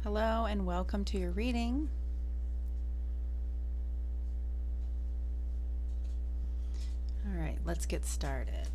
Hello and welcome to your reading. All right, let's get started.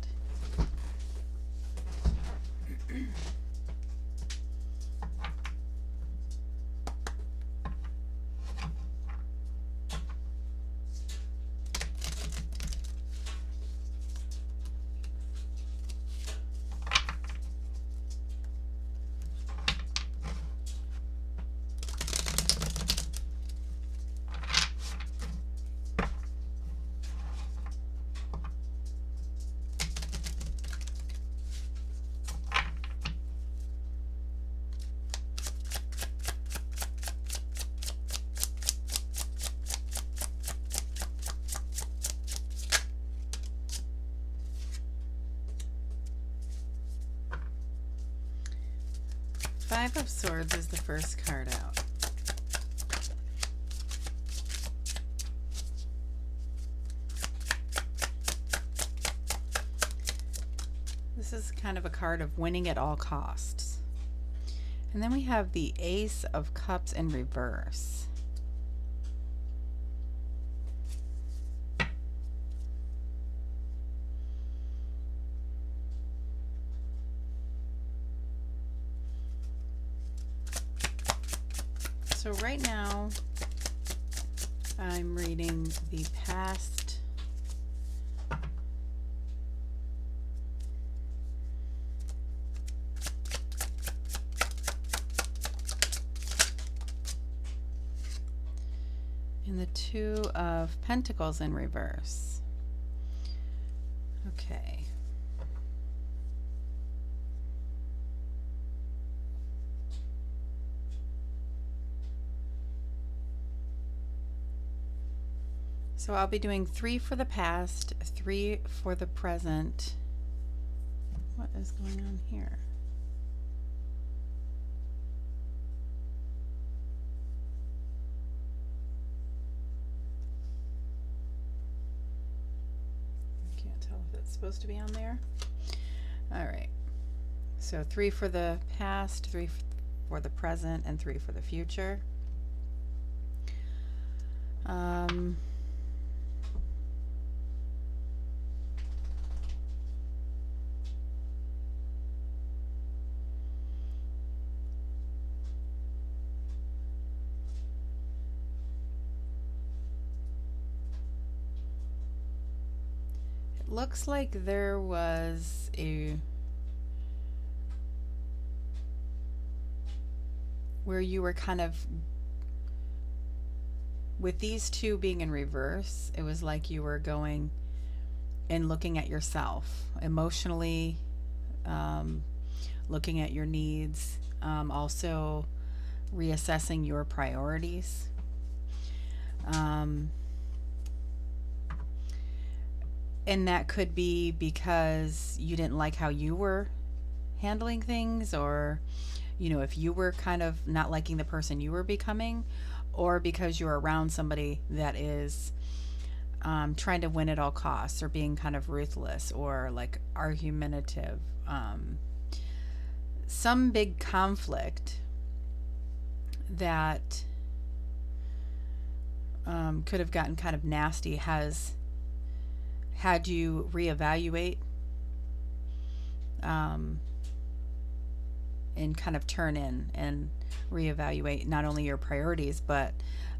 Five of Swords is the first card out. This is kind of a card of winning at all costs. And then we have the Ace of Cups in reverse. So right now, I'm reading the past and the Two of Pentacles in reverse. Okay. So I'll be doing 3 for the past, 3 for the present. What is going on here? I can't tell if it's supposed to be on there. All right. So 3 for the past, 3 for the present, and 3 for the future. Looks like there was where you were kind of, with these two being in reverse, it was like you were going and looking at yourself emotionally, looking at your needs, also reassessing your priorities. And that could be because you didn't like how you were handling things, or, you know, if you were kind of not liking the person you were becoming, or because you're around somebody that is trying to win at all costs, or being kind of ruthless or like argumentative. Some big conflict that could have gotten kind of nasty has had you reevaluate and kind of turn in and reevaluate not only your priorities, but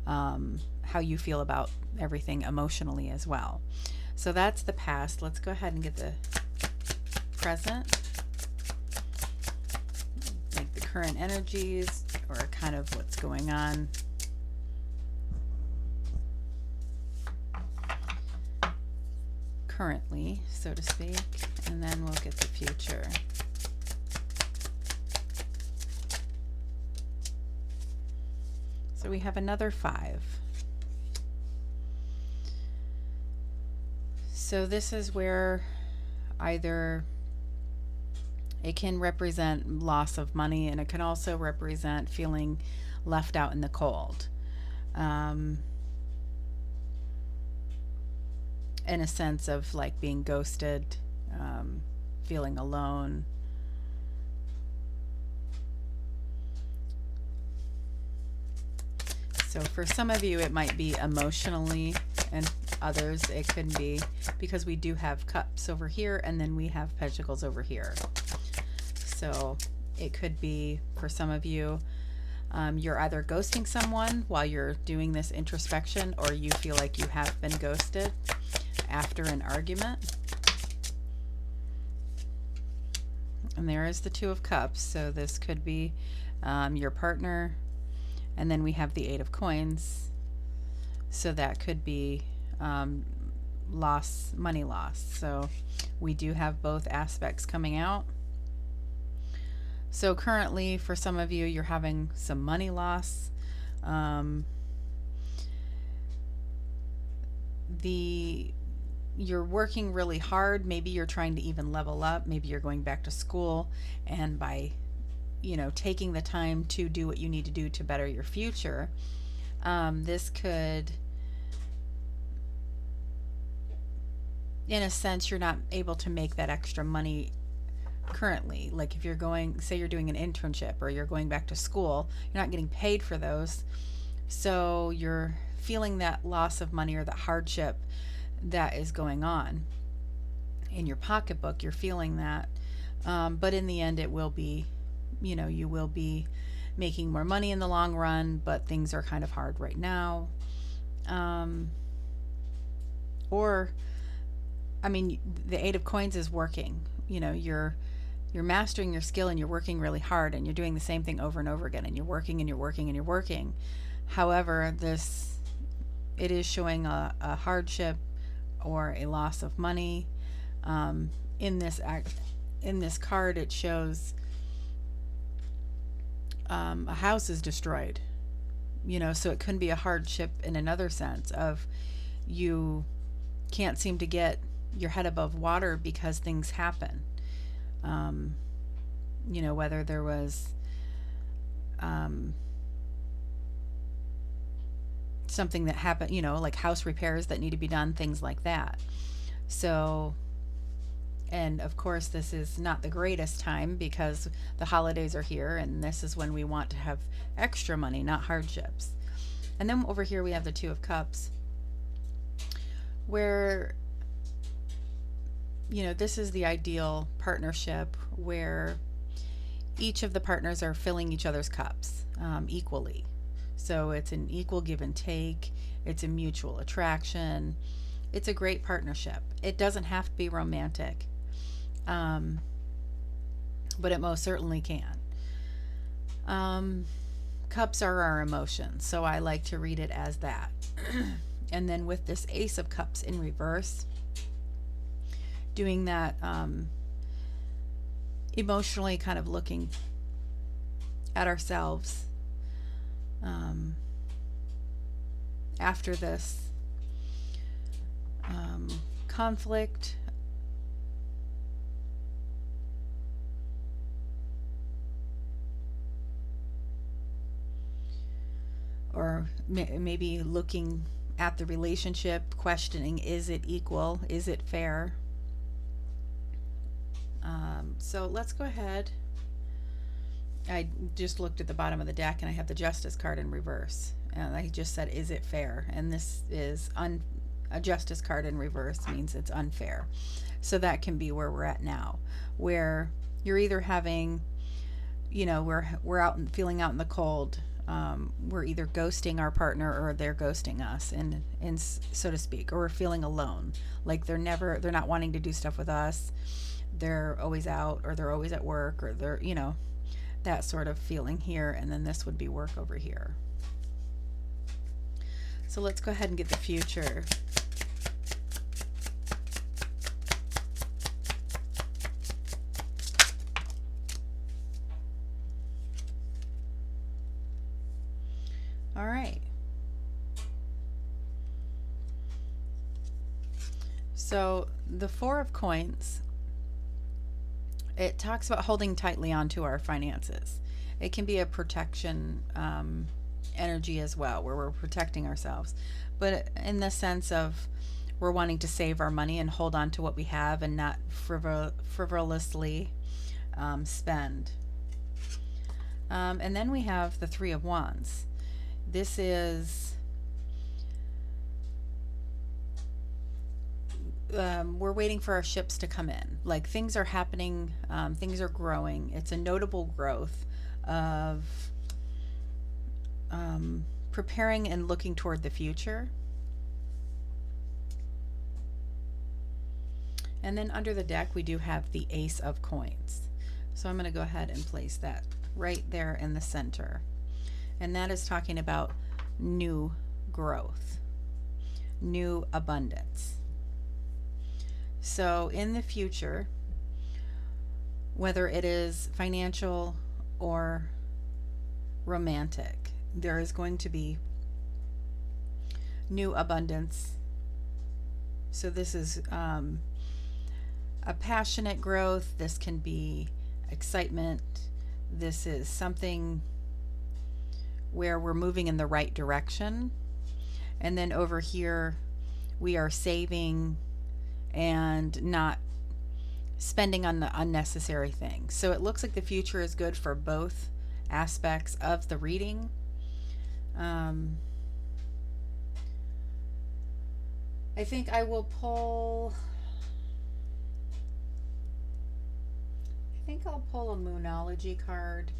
how you feel about everything emotionally as well. So that's the past. Let's go ahead and get the present, like the current energies, or kind of what's going on. Currently, so to speak, and then we'll get the future. So we have another 5. So this is where either it can represent loss of money, and it can also represent feeling left out in the cold. In a sense of like being ghosted, feeling alone. So for some of you, it might be emotionally, and others it could be because we do have cups over here and then we have pentacles over here. So it could be for some of you, you're either ghosting someone while you're doing this introspection, or you feel like you have been ghosted after an argument. And there is the Two of Cups. So this could be your partner. And then we have the Eight of Coins. So that could be loss, money loss. So we do have both aspects coming out. So currently, for some of you, you're having some money loss. You're working really hard. Maybe you're trying to even level up. Maybe you're going back to school, and by taking the time to do what you need to do to better your future, this could, in a sense, you're not able to make that extra money currently. Like if you're going, say you're doing an internship or you're going back to school, you're not getting paid for those. So you're feeling that loss of money or that hardship that is going on in your pocketbook. You're feeling that. But in the end, it will be, you will be making more money in the long run, but things are kind of hard right now. Or, I mean, the Eight of Coins is working. You're mastering your skill and you're working really hard and you're doing the same thing over and over again, and you're working and you're working and you're working. However, it is showing a hardship or a loss of money. In this card, it shows a house is destroyed. So it couldn't be a hardship in another sense of you can't seem to get your head above water because things happen. Whether there was something that happened, like house repairs that need to be done, things like that. So, and of course, this is not the greatest time because the holidays are here, and this is when we want to have extra money, not hardships. And then over here we have the Two of Cups, where this is the ideal partnership where each of the partners are filling each other's cups equally. So it's an equal give and take. It's a mutual attraction. It's a great partnership. It doesn't have to be romantic, but it most certainly can. Cups are our emotions, so I like to read it as that. And then with this Ace of Cups in reverse, doing that emotionally, kind of looking at ourselves after this conflict. Or maybe looking at the relationship, questioning, is it equal? Is it fair? So let's go ahead. I just looked at the bottom of the deck and I have the Justice card in reverse. And I just said, is it fair? And this is a Justice card in reverse means it's unfair. So that can be where we're at now, where you're either having, we're out and feeling out in the cold. We're either ghosting our partner or they're ghosting us, and so to speak, or we're feeling alone. Like they're not wanting to do stuff with us. They're always out, or they're always at work, or they're, that sort of feeling here. And then this would be work over here. So let's go ahead and get the future. All right. So the Four of Coins, it talks about holding tightly onto our finances. It can be a protection energy as well, where we're protecting ourselves, but in the sense of we're wanting to save our money and hold on to what we have and not frivolously spend. And then we have the Three of Wands. This is, we're waiting for our ships to come in. Like things are happening, things are growing. It's a notable growth of preparing and looking toward the future. And then under the deck, we do have the Ace of Coins. So I'm going to go ahead and place that right there in the center. And that is talking about new growth, new abundance. So in the future, whether it is financial or romantic, there is going to be new abundance. So this is a passionate growth. This can be excitement. This is something where we're moving in the right direction. And then over here, we are saving and not spending on the unnecessary things. So it looks like the future is good for both aspects of the reading. I think I will pull, I think I'll pull a Moonology card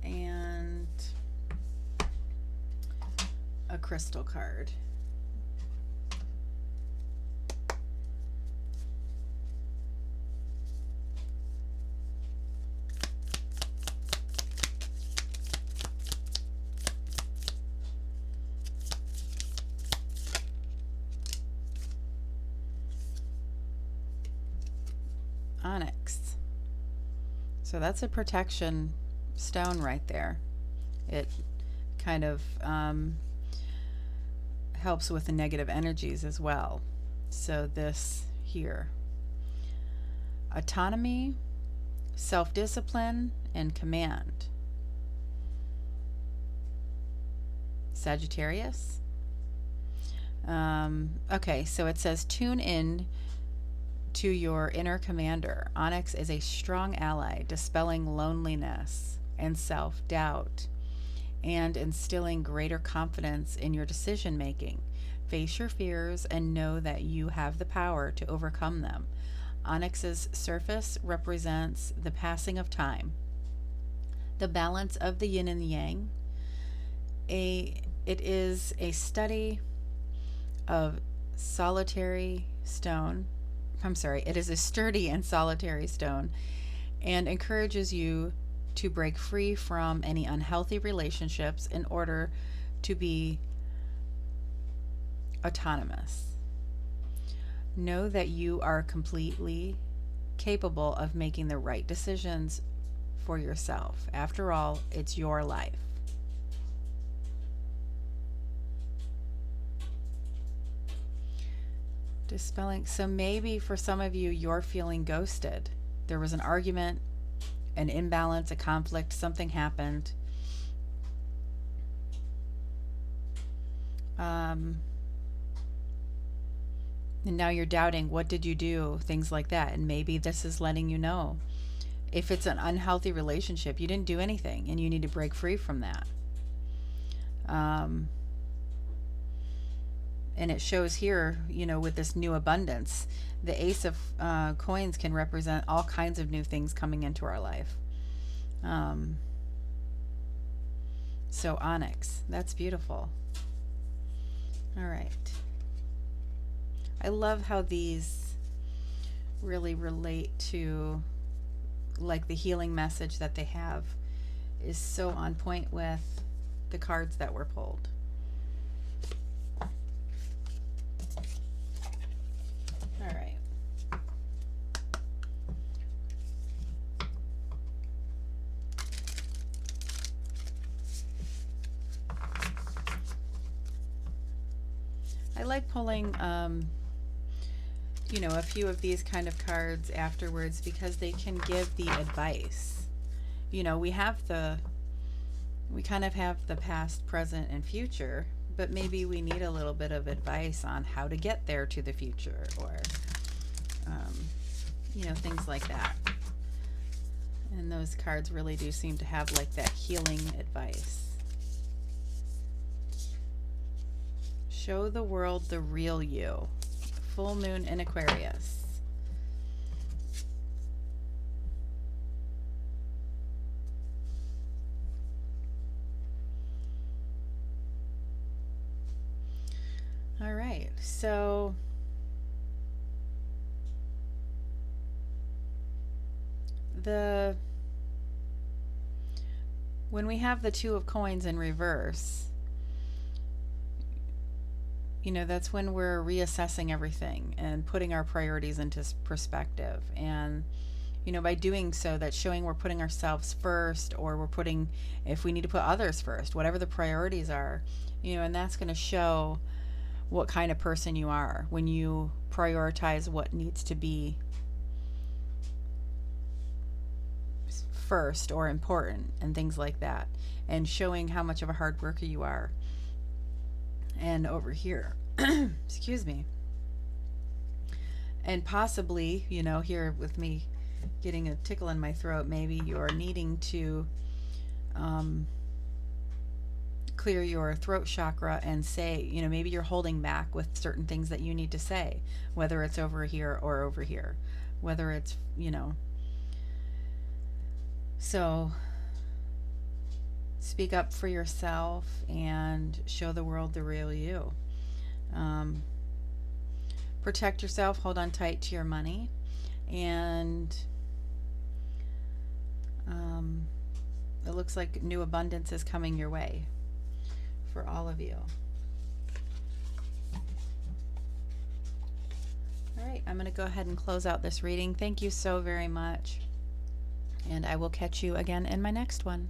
and a crystal card. Onyx. So that's a protection stone right there. It kind of helps with the negative energies as well. So this here, autonomy, self-discipline, and command. Sagittarius. Okay, so it says tune in to your inner commander. Onyx is a strong ally, dispelling loneliness and self-doubt and instilling greater confidence in your decision making. Face your fears and know that you have the power to overcome them. Onyx's surface represents the passing of time, the balance of the yin and the yang. It is a study of solitary stone. It is a sturdy and solitary stone and encourages you to break free from any unhealthy relationships in order to be autonomous. Know that you are completely capable of making the right decisions for yourself. After all, it's your life. Dispelling. So maybe for some of you, you're feeling ghosted. There was an argument, an imbalance, a conflict, something happened. And now you're doubting, what did you do? Things like that. And maybe this is letting you know, if it's an unhealthy relationship, you didn't do anything and you need to break free from that. And it shows here, you know, with this new abundance, the Ace of Coins can represent all kinds of new things coming into our life. So Onyx, that's beautiful. All right. I love how these really relate to, like, the healing message that they have is so on point with the cards that were pulled. All right. I like pulling, you know, a few of these kind of cards afterwards because they can give the advice. You know, we kind of have the past, present, and future, but maybe we need a little bit of advice on how to get there to the future, or, you know, things like that. And those cards really do seem to have like that healing advice. Show the world the real you. Full moon in Aquarius. All right, so when we have the Two of Coins in reverse, you know, that's when we're reassessing everything and putting our priorities into perspective. And, you know, by doing so, that's showing we're putting ourselves first, or we're putting, if we need to put others first, whatever the priorities are, you know, and that's going to show what kind of person you are when you prioritize what needs to be first or important and things like that, and showing how much of a hard worker you are. And over here, excuse me, and possibly, you know, here with me getting a tickle in my throat, maybe you're needing to clear your throat chakra and say, you know, maybe you're holding back with certain things that you need to say, whether it's over here or over here, whether it's, you know, so speak up for yourself and show the world the real you. Protect yourself, hold on tight to your money, and it looks like new abundance is coming your way for all of you. All right, I'm going to go ahead and close out this reading. Thank you so very much, and I will catch you again in my next one.